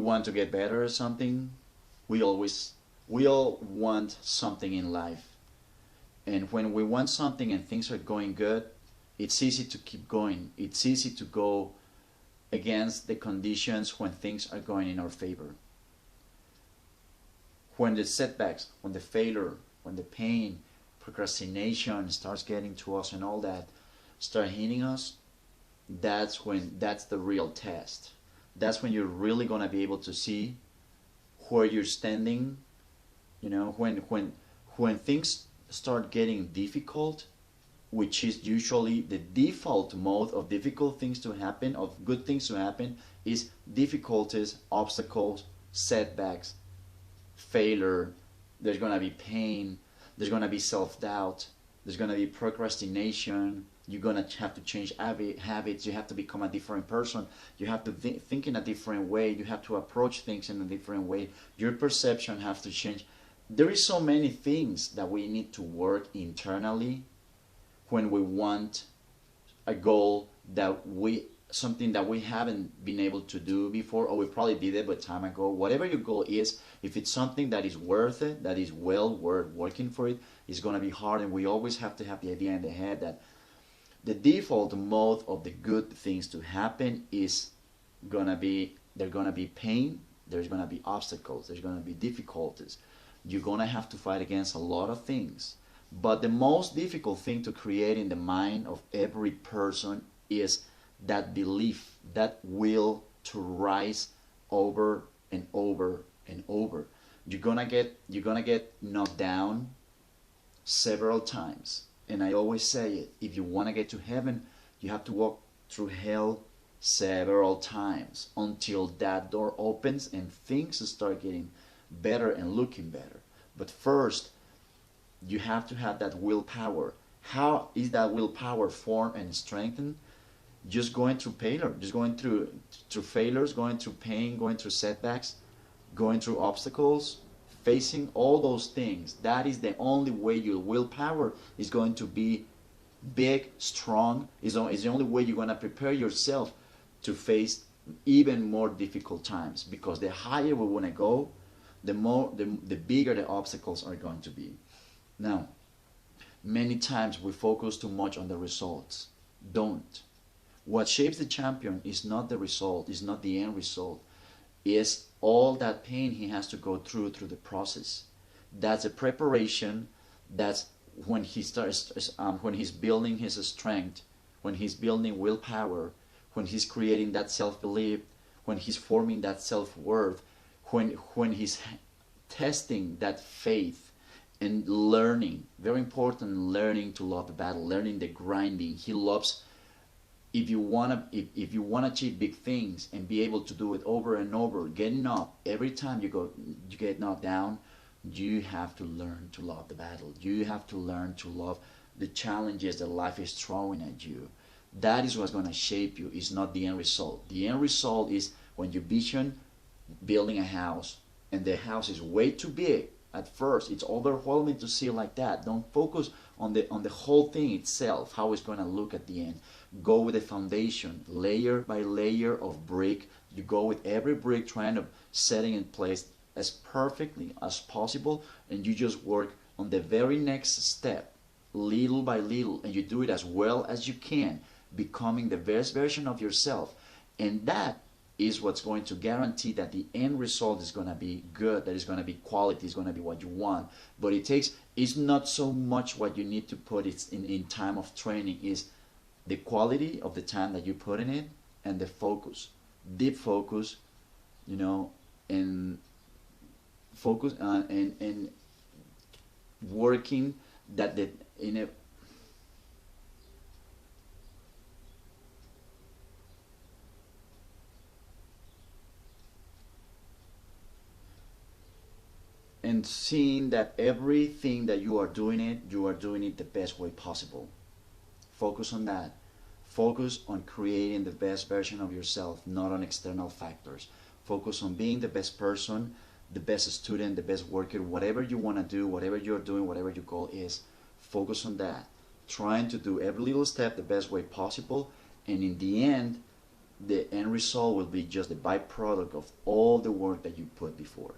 want to get better at something, we always we all want something in life. And when we want something and things are going good, it's easy to keep going. It's easy to go against the conditions when things are going in our favor. When the setbacks, when the failure, when the pain, procrastination starts getting to us and all that start hitting us, that's the real test. That's when you're really gonna be able to see where you're standing. When things start getting difficult, which is usually the default mode of difficult things to happen, of good things to happen, is difficulties, obstacles, setbacks, failure. There's gonna be pain, there's gonna be self-doubt, there's gonna be procrastination. You're gonna have to change habits. You have to become a different person. You have to think in a different way. You have to approach things in a different way. Your perception has to change. There is so many things that we need to work internally when we want a goal something that we haven't been able to do before, or we probably did it but time ago. Whatever your goal is, if it's something that is worth it, that is well worth working for it, it's gonna be hard. And we always have to have the idea in the head that the default mode of the good things to happen is there's gonna be pain, there's gonna be obstacles, there's gonna be difficulties. You're gonna have to fight against a lot of things. But the most difficult thing to create in the mind of every person is that belief, that will to rise over and over and over. You're gonna get knocked down several times. And I always say it, if you want to get to heaven, you have to walk through hell several times until that door opens and things start getting better and looking better. But first, you have to have that willpower. How is that willpower formed and strengthened? Just going through failure, just going through failures, going through pain, going through setbacks, going through obstacles, facing all those things. That is the only way your willpower is going to be big, strong. Is the only way you're going to prepare yourself to face even more difficult times. Because the higher we want to go, the bigger the obstacles are going to be. Now, many times we focus too much on the results. Don't. What shapes the champion is not the result, is not the end result, is all that pain he has to go through the process. That's a preparation. That's when he starts, when he's building his strength, when he's building willpower, when he's creating that self-belief, when he's forming that self-worth, when he's testing that faith and learning. Very important, learning to love the battle, learning the grinding. He loves. If you want to achieve big things and be able to do it over and over, getting up every time you get knocked down, you have to learn to love the battle. You have to learn to love the challenges that life is throwing at you. That is what's going to shape you. It's not the end result. The end result is when you vision building a house and the house is way too big. At first, it's overwhelming to see it like that. Don't focus on the whole thing itself, how it's going to look at the end. Go with the foundation, layer by layer of brick. You go with every brick trying to set it in place as perfectly as possible, and you just work on the very next step, little by little, and you do it as well as you can, becoming the best version of yourself. And that is what's going to guarantee that the end result is going to be good, that is going to be quality, is going to be what you want. But it's not so much what you need to put it in time of training, is the quality of the time that you put in it and the focus, deep focus, and focus and working and seeing that everything that you are doing it the best way possible. Focus on that. Focus on creating the best version of yourself, not on external factors. Focus on being the best person, the best student, the best worker, whatever you want to do, whatever you're doing, whatever your goal is. Focus on that. Trying to do every little step the best way possible, and in the end, the end result will be just the byproduct of all the work that you put before.